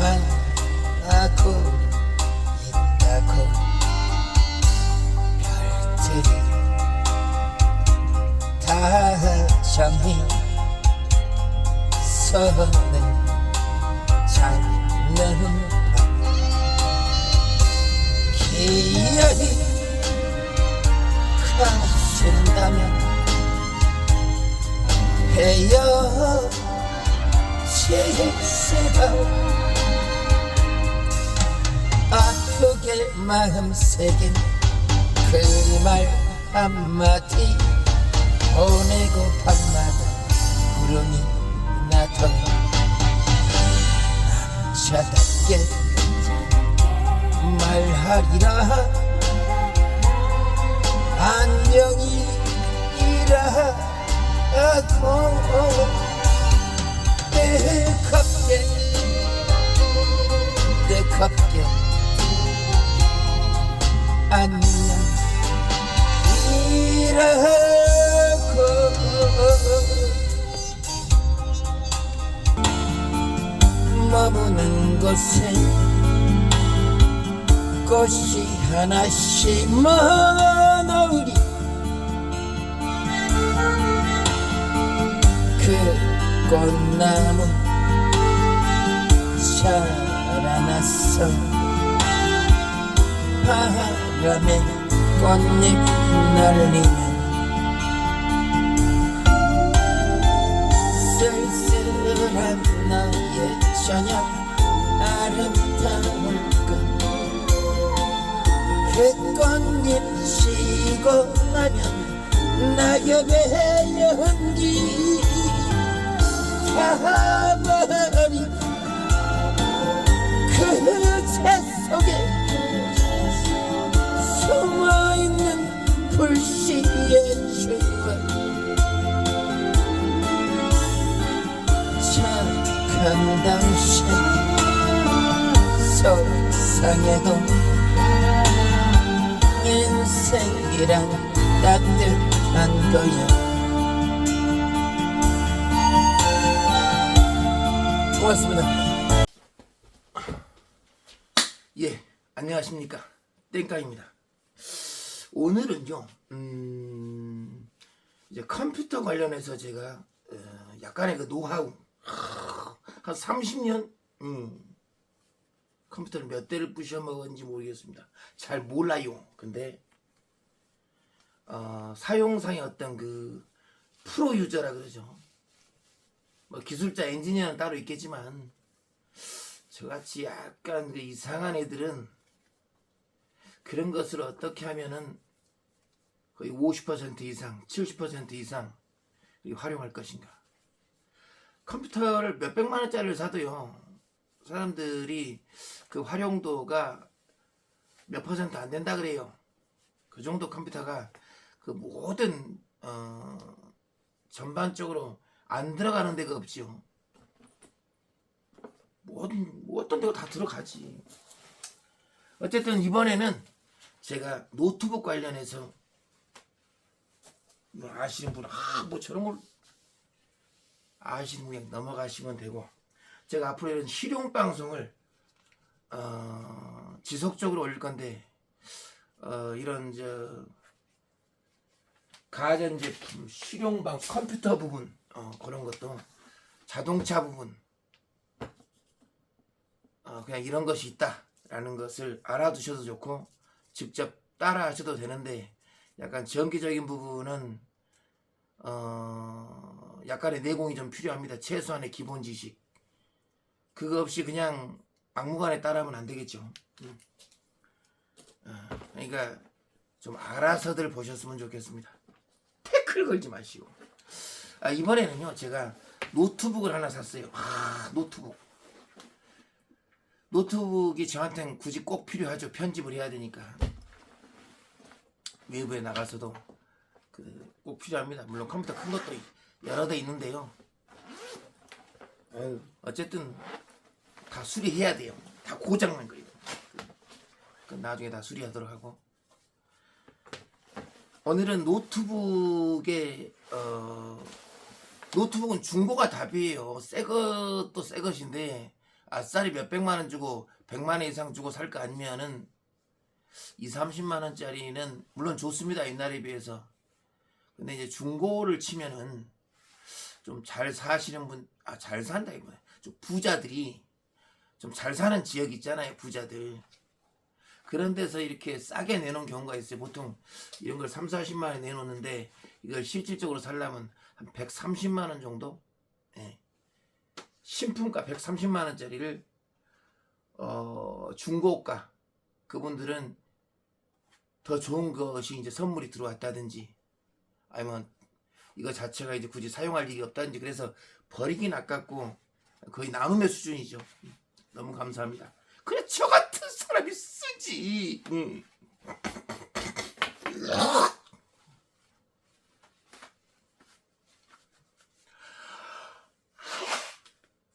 하고 있다고 별들이 다 정이 손을 잡는 밤 기억이 가신다면 헤어질수록 아프게 마음 새긴 그 말 한마디 보내고 밤마다 구름이 나도 남자답게 말하리라 안녕이라고 뜨겁게 안녕이라고 머무는 곳에 꽃이 하나 심어놓으리 그 꽃나무 자라났어 바람에 꽃잎 날리면 쓸쓸한 나의 저녁 아름다울 것 그 꽃잎 지고 나면 낙엽의 연기 타버린 그 새 속에 숨어있는 불씨의 추억 착한 당신 속상해도 인생이란 따뜻한 거야 고맙습니다. 예, 안녕하십니까 땡깡입니다. 오늘은요 이제 컴퓨터 관련해서 제가 약간의 그 노하우 한 30년 컴퓨터를 몇 대를 부셔 먹었는지 모르겠습니다. 잘 몰라요. 근데 사용상의 어떤 그 프로 유저라 그러죠. 뭐 기술자 엔지니어는 따로 있겠지만 저같이 약간 그 이상한 애들은 그런 것을 어떻게 하면은 거의 50% 이상 70% 이상 활용할 것인가. 컴퓨터를 몇백만 원짜리를 사도요 사람들이 그 활용도가 몇 퍼센트 안 된다 그래요. 그 정도 컴퓨터가 그 모든 전반적으로 안 들어가는 데가 없지요. 뭐 어떤 데가 다 들어가지. 어쨌든 이번에는 제가 노트북 관련해서 뭐 아시는 분 뭐 저런 걸 아시는 분 그냥 넘어가시면 되고, 제가 앞으로 이런 실용 방송을 지속적으로 올릴 건데 이런 가전제품 실용 방송 컴퓨터 부분 그런 것도 자동차 부분 그냥 이런 것이 있다라는 것을 알아두셔도 좋고 직접 따라 하셔도 되는데, 약간 전기적인 부분은 약간의 내공이 좀 필요합니다. 최소한의 기본 지식. 그거 없이 그냥 막무가내 따라하면 안 되겠죠. 그러니까 좀 알아서들 보셨으면 좋겠습니다. 태클 걸지 마시고. 이번에는요 제가 노트북을 하나 샀어요. 노트북이 저한테는 굳이 꼭 필요하죠. 편집을 해야 되니까. 외부에 나가서도 꼭 필요합니다. 물론 컴퓨터 큰 것도 여러 대 있는데요. 어쨌든 다 수리해야 돼요. 다 고장난 거예요. 나중에 다 수리하도록 하고. 오늘은 노트북은 중고가 답이에요. 새 것도 새 것인데 아싸리 몇백만 원 주고 100만 원 이상 주고 살 거 아니면은 2, 30만 원짜리는 물론 좋습니다. 옛날에 비해서. 근데 이제 중고를 치면은 좀 잘 사시는 분, 잘 산다 이거야. 좀 부자들이 좀 잘 사는 지역 있잖아요. 부자들. 그런 데서 이렇게 싸게 내놓은 경우가 있어요. 보통 이런 걸 3, 40만 원에 내놓는데 이걸 실질적으로 살려면 한 130만 원 정도? 예. 신품가 130만 원짜리를 중고가 그분들은 더 좋은 것이 이제 선물이 들어왔다든지 아니면 이거 자체가 이제 굳이 사용할 일이 없다든지 그래서 버리긴 아깝고 거의 나눔의 수준이죠. 너무 감사합니다. 그래 저 같은 사람이 쓰지.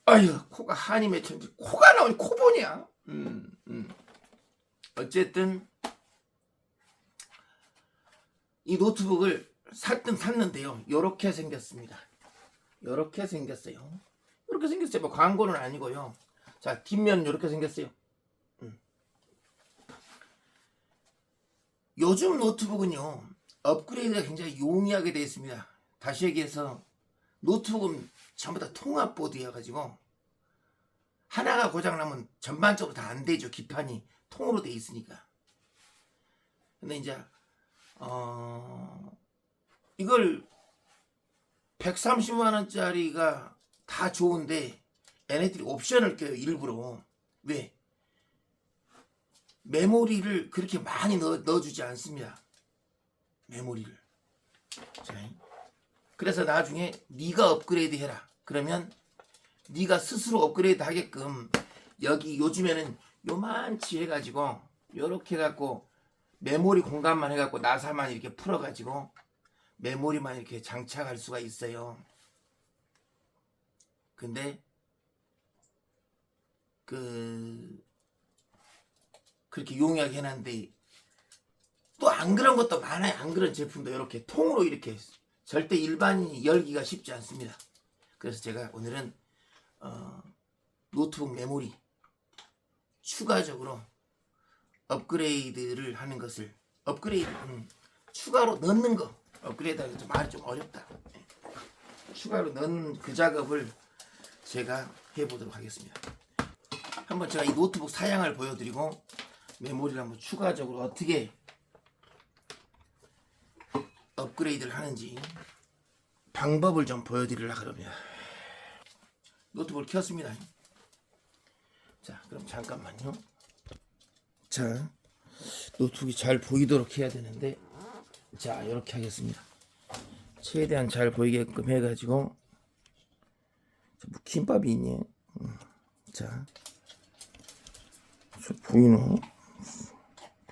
아유 코가 한이 맺혔는지 코가 나오니 코보냐. 어쨌든 이 노트북을 샀는데요. 요렇게 생겼습니다. 요렇게 생겼어요. 요렇게 생겼어요. 뭐 광고는 아니고요. 자 뒷면은 요렇게 생겼어요. 요즘 노트북은요 업그레이드가 굉장히 용이하게 되어 있습니다. 다시 얘기해서 노트북은 전부 다 통합보드여 가지고 하나가 고장나면 전반적으로 다 안 되죠. 기판이 통으로 되어 있으니까. 근데 이제 이걸 130만 원짜리가 다 좋은데 얘네들이 옵션을 껴요. 일부러. 왜? 메모리를 그렇게 많이 넣어주지 않습니다. 메모리를. 자, 그래서 나중에 네가 업그레이드 해라. 그러면 네가 스스로 업그레이드 하게끔 여기 요즘에는 요만치 해가지고 요렇게 해갖고 메모리 공간만 해갖고 나사만 이렇게 풀어가지고 메모리만 이렇게 장착할 수가 있어요. 근데 그렇게 용이하게 해놨는데 또 안 그런 것도 많아요. 안 그런 제품도 이렇게 통으로 이렇게 절대 일반인이 열기가 쉽지 않습니다. 그래서 제가 오늘은 노트북 메모리 추가적으로 업그레이드를 하는 것을 추가로 넣는 거 업그레이드하기 좀 말이 좀 어렵다. 추가로 넣는 그 작업을 제가 해보도록 하겠습니다. 한번 제가 이 노트북 사양을 보여드리고 메모리를 한번 추가적으로 어떻게 업그레이드를 하는지 방법을 좀 보여드리려고 합니다. 노트북을 켰습니다. 자, 그럼 잠깐만요. 자, 노트북이 잘 보이도록 해야 되는데, 자, 이렇게 하겠습니다. 최대한 잘 보이게끔 해가지고, 뭐 김밥이 있니? 자, 저 보이나?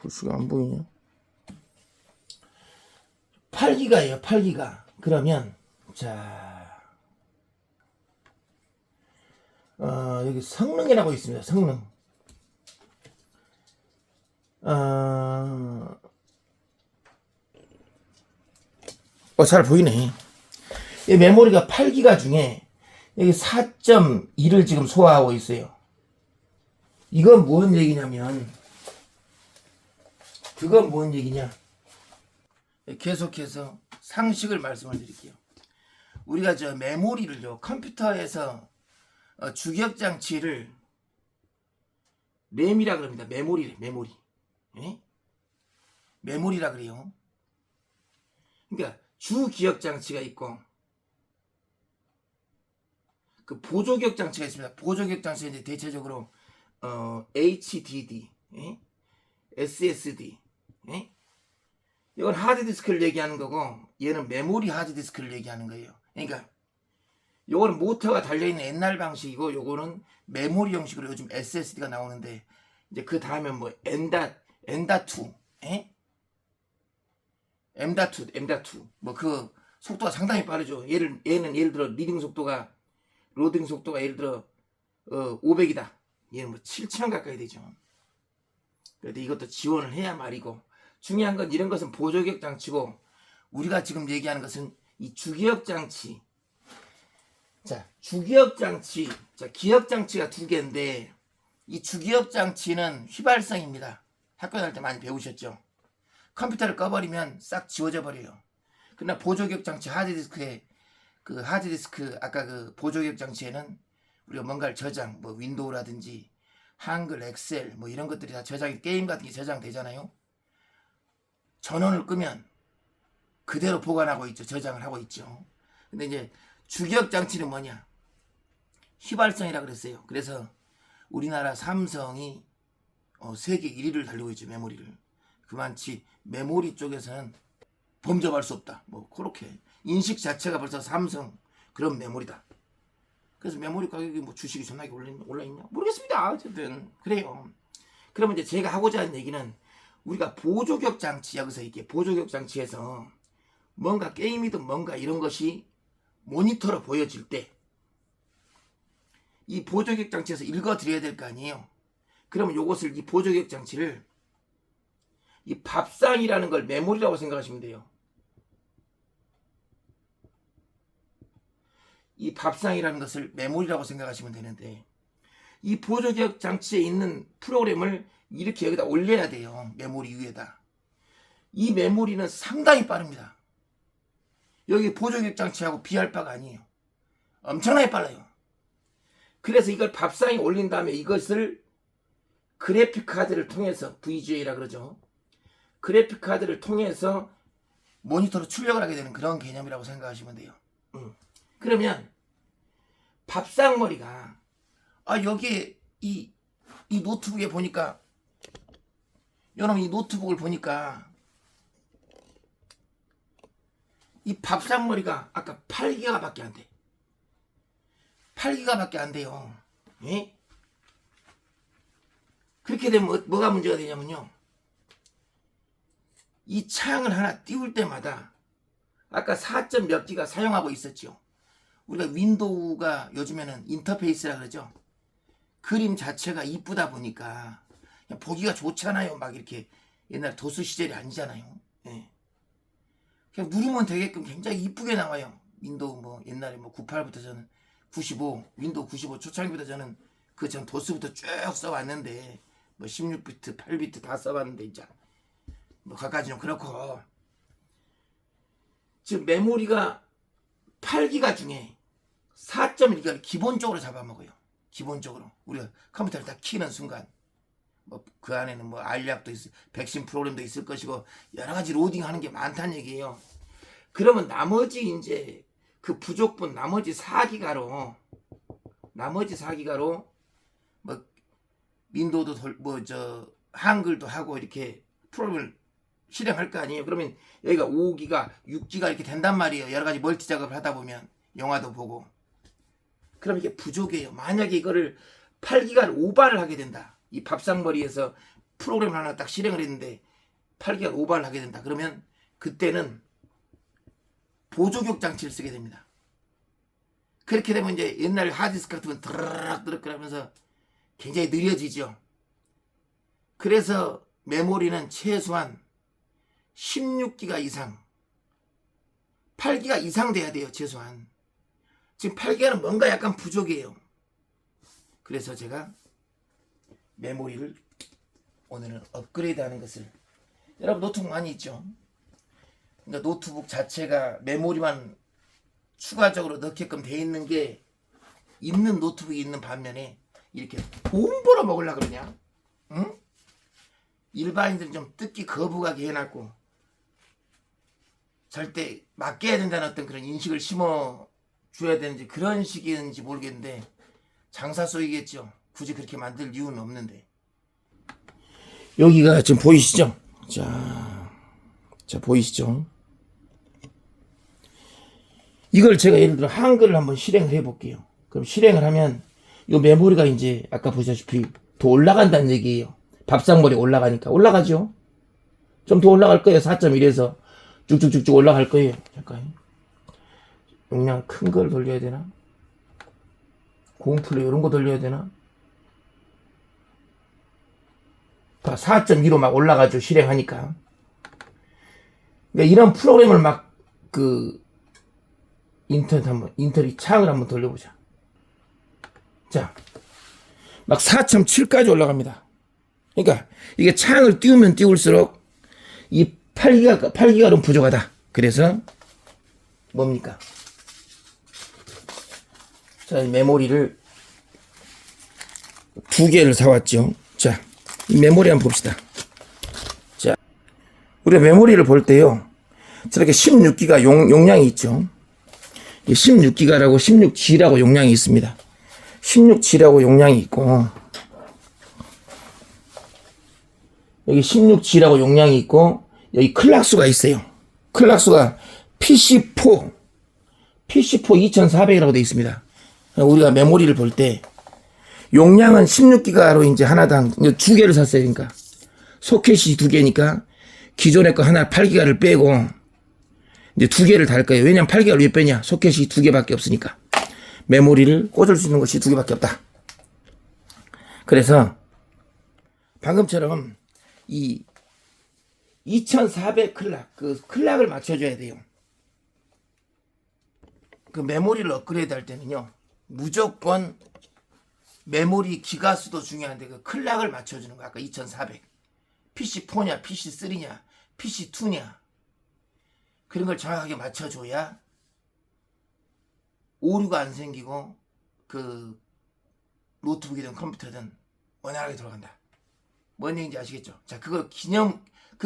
글씨가 안 보이냐? 8기가예요, 8기가. 그러면, 자, 여기 성능이라고 있습니다. 성능. 잘 보이네. 이 메모리가 8기가 중에 여기 4.2를 지금 소화하고 있어요. 이건 뭔 얘기냐면, 그건 뭔 얘기냐? 계속해서 상식을 말씀을 드릴게요. 우리가 저 메모리를요, 컴퓨터에서 주기억 장치를 램이라 그럽니다. 메모리. 예? 메모리라 그래요. 그러니까 주기억 장치가 있고 그 보조기억 장치가 있습니다. 보조기억 장치는 이제 대체적으로 HDD, 예? SSD, 예? 이건 하드디스크를 얘기하는 거고 얘는 메모리 하드디스크를 얘기하는 거예요. 그러니까 요거는 모터가 달려있는 옛날 방식이고 요거는 메모리 형식으로 요즘 SSD가 나오는데 이제 그 다음에 뭐 M.2 M.2 뭐 그 속도가 상당히 빠르죠. 얘는 예를 들어 로딩 속도가 예를 들어 500이다. 얘는 뭐 7000 가까이 되죠. 그런데 이것도 지원을 해야 말이고 중요한 건 이런 것은 보조기억 장치고 우리가 지금 얘기하는 것은 이 주기억 장치 자, 주기억 장치. 자, 기억 장치가 두 개인데 이 주기억 장치는 휘발성입니다. 학교 다닐 때 많이 배우셨죠? 컴퓨터를 꺼버리면 싹 지워져 버려요. 그러나 보조기억 장치 하드디스크에 그 하드디스크 아까 그 보조기억 장치에는 우리가 뭔가를 저장, 뭐 윈도우라든지 한글, 엑셀 뭐 이런 것들이 다 저장이 게임 같은 게 저장되잖아요. 전원을 끄면 그대로 보관하고 있죠. 저장을 하고 있죠. 근데 이제 주기억 장치는 뭐냐? 휘발성이라 그랬어요. 그래서 우리나라 삼성이 세계 1위를 달리고 있죠. 메모리를. 그만치 메모리 쪽에서는 범접할 수 없다. 뭐 그렇게 인식 자체가 벌써 삼성 그런 메모리다. 그래서 메모리 가격이 뭐 주식이 존나게 올라있냐? 모르겠습니다. 어쨌든 그래요. 그러면 이제 제가 하고자 하는 얘기는 우리가 보조기억 장치, 여기서 이렇게 보조기억 장치에서 뭔가 게임이든 뭔가 이런 것이 모니터로 보여질 때 이 보조기억 장치에서 읽어드려야 될 거 아니에요. 그러면 요것을 이 보조기억 장치를 이 밥상이라는 걸 메모리라고 생각하시면 돼요. 이 밥상이라는 것을 메모리라고 생각하시면 되는데 이 보조기억 장치에 있는 프로그램을 이렇게 여기다 올려야 돼요. 메모리 위에다. 이 메모리는 상당히 빠릅니다. 여기 보조기억 장치하고 비할 바가 아니에요. 엄청나게 빨라요. 그래서 이걸 밥상에 올린 다음에 이것을 그래픽 카드를 통해서 VGA라 그러죠. 그래픽 카드를 통해서 모니터로 출력을 하게 되는 그런 개념이라고 생각하시면 돼요. 그러면 밥상머리가 여기에 이 노트북에 보니까 여러분 이 노트북을 보니까 이 밥상머리가 아까 8기가 밖에 안 돼. 8기가 밖에 안 돼요. 예? 그렇게 되면 뭐가 문제가 되냐면요. 이 창을 하나 띄울 때마다 아까 4점 몇 기가 사용하고 있었죠. 우리가 윈도우가 요즘에는 인터페이스라 그러죠. 그림 자체가 이쁘다 보니까 그냥 보기가 좋잖아요. 막 이렇게 옛날 도수 시절이 아니잖아요. 예. 그냥 누르면 되게끔 굉장히 이쁘게 나와요. 윈도우 뭐 옛날에 뭐 98부터 저는 95, 윈도우 95 초창기부터 저는 그 전 도수부터 쭉 써왔는데 뭐 16비트, 8비트 다 써봤는데 이제 뭐 그까지 좀 그렇고 지금 메모리가 8기가 중에 4.1기가를 기본적으로 잡아먹어요. 기본적으로 우리가 컴퓨터를 다 키는 순간 뭐 그 안에는 뭐 알약도 있을, 백신 프로그램도 있을 것이고 여러 가지 로딩하는 게 많다는 얘기예요. 그러면 나머지 이제 그 부족분 나머지 4기가로 뭐 윈도우도 뭐 저 한글도 하고 이렇게 프로그램을 실행할 거 아니에요. 그러면 여기가 5기가, 6기가 이렇게 된단 말이에요. 여러 가지 멀티 작업을 하다 보면 영화도 보고. 그럼 이게 부족해요. 만약에 이거를 8기가를 오버를 하게 된다. 이 밥상머리에서 프로그램을 하나 딱 실행을 했는데 8기가를 오버를 하게 된다. 그러면 그때는 보조기억 장치를 쓰게 됩니다. 그렇게 되면 이제 옛날 하드디스크 같으면 드르륵 하면서 굉장히 느려지죠. 그래서 메모리는 최소한 16기가 이상 8기가 이상 돼야 돼요. 최소한 지금 8기가는 뭔가 약간 부족해요. 그래서 제가 메모리를 오늘은 업그레이드 하는 것을, 여러분 노트북 많이 있죠. 그러니까 노트북 자체가 메모리만 추가적으로 넣게끔 돼 있는 게 있는 노트북이 있는 반면에 이렇게 돈 벌어 먹으려고 그러냐? 응? 일반인들은 좀 뜯기 거부가게 해놨고 절대 맡겨야 된다는 어떤 그런 인식을 심어 줘야 되는지 그런 식인지 모르겠는데 장사 쏘이겠죠. 굳이 그렇게 만들 이유는 없는데. 여기가 지금 보이시죠? 자 보이시죠? 이걸 제가 예를 들어 한글을 한번 실행을 해볼게요. 그럼 실행을 하면 이 메모리가 이제 아까 보시다시피 더 올라간다는 얘기예요. 밥상머리 올라가니까 올라가죠. 좀 더 올라갈 거예요. 4.1에서 쭉쭉쭉쭉 올라갈 거예요. 잠깐 용량 큰 걸 돌려야 되나? 고음플레이 이런 거 돌려야 되나? 4.2로 막 올라가죠. 실행하니까. 그러니까 이런 프로그램을 막 인터넷 창을 한번 돌려보자. 자, 막 4.7까지 올라갑니다. 그러니까 이게 창을 띄우면 띄울수록 이 8기가는 부족하다. 그래서 뭡니까? 자, 이 메모리를 2개를 사왔죠. 자, 이 메모리 한번 봅시다. 자, 우리가 메모리를 볼 때요, 저렇게 16기가 용량이 있죠. 16기가라고 16G라고 용량이 있습니다. 16G라고 용량이 있고, 여기 16G라고 용량이 있고, 여기 클락수가 있어요. 클락수가 PC4 2400이라고 되어 있습니다. 우리가 메모리를 볼 때 용량은 16기가로 이제 하나당 2개를 샀어요. 그러니까 소켓이 2개니까 기존의 거 하나 8기가를 빼고 이제 2개를 달 거예요. 왜냐면 8기가를 왜 빼냐? 소켓이 2개밖에 없으니까. 메모리를 꽂을 수 있는 것이 2개밖에 없다. 그래서 방금처럼 이 2400 클락, 그 클락을 맞춰줘야 돼요. 그 메모리를 업그레이드 할 때는요, 무조건 메모리 기가수도 중요한데 그 클락을 맞춰주는 거. 아까 2400 PC4냐 PC3냐 PC2냐 그런 걸 정확하게 맞춰줘야 오류가 안 생기고 그 노트북이든 컴퓨터든 원활하게 돌아간다. 뭔 얘기인지 아시겠죠? 자, 그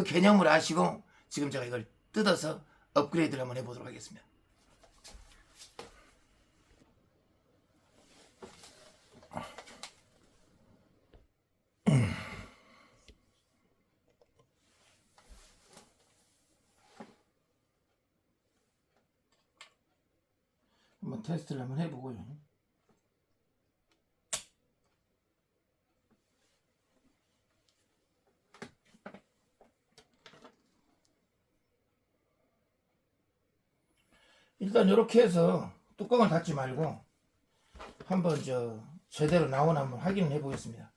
개념을 아시고 지금 제가 이걸 뜯어서 업그레이드를 한번 해보도록 하겠습니다. 한번 테스트를 한번 해보고요. 일단 이렇게 해서 뚜껑을 닫지 말고 한번 제대로 나오나 한번 확인을 해보겠습니다.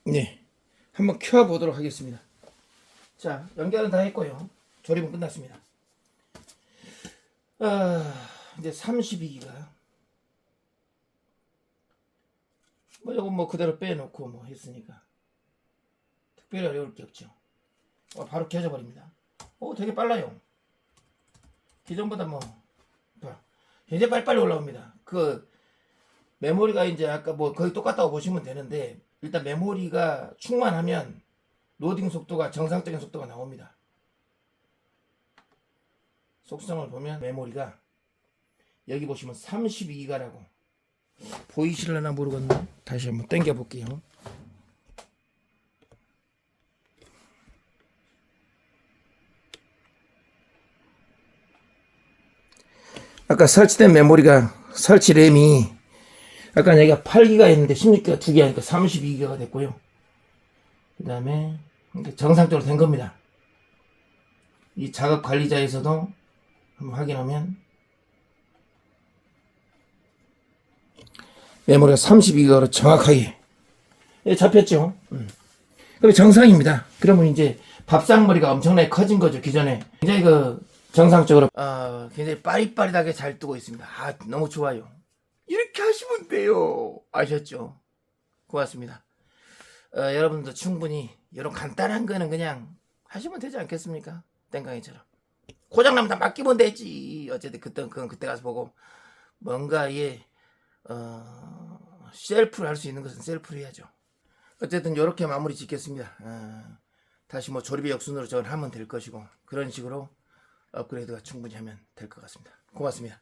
네, 한번 켜보도록 하겠습니다. 자, 연결은 다 했고요. 조립은 끝났습니다. 이제 32기가 이거 뭐 그대로 빼놓고 뭐 했으니까 특별히 어려울 게 없죠. 바로 켜져 버립니다. 되게 빨라요. 기존보다 굉장히 빨리빨리 올라옵니다. 그 메모리가 이제 아까 뭐 거의 똑같다고 보시면 되는데, 일단 메모리가 충만하면 로딩 속도가 정상적인 속도가 나옵니다. 속성을 보면 메모리가 여기 보시면 32기가라고 보이실려나 모르겠네. 다시 한번 당겨 볼게요. 아까 설치된 메모리가 설치 램이 아까 여기가 8기가 있는데 16기가 2개 하니까 32기가가 됐고요. 그 다음에 정상적으로 된 겁니다. 이 작업 관리자에서도 한번 확인하면 메모리가 32기가로 정확하게 잡혔죠. 그럼 정상입니다. 그러면 이제 밥상머리가 엄청나게 커진 거죠. 기존에 굉장히 정상적으로 굉장히 빠릿빠릿하게 잘 뜨고 있습니다. 너무 좋아요. 이렇게 하시면 돼요. 아셨죠? 고맙습니다. 여러분도 충분히 이런 간단한 거는 그냥 하시면 되지 않겠습니까? 땡강이처럼 고장나면 다 맡기면 되지. 어쨌든 그건 그때 가서 보고 뭔가 셀프를 할 수 있는 것은 셀프를 해야죠. 어쨌든 이렇게 마무리 짓겠습니다. 다시 뭐 조립의 역순으로 저걸 하면 될 것이고, 그런 식으로 업그레이드가 충분히 하면 될 것 같습니다. 고맙습니다.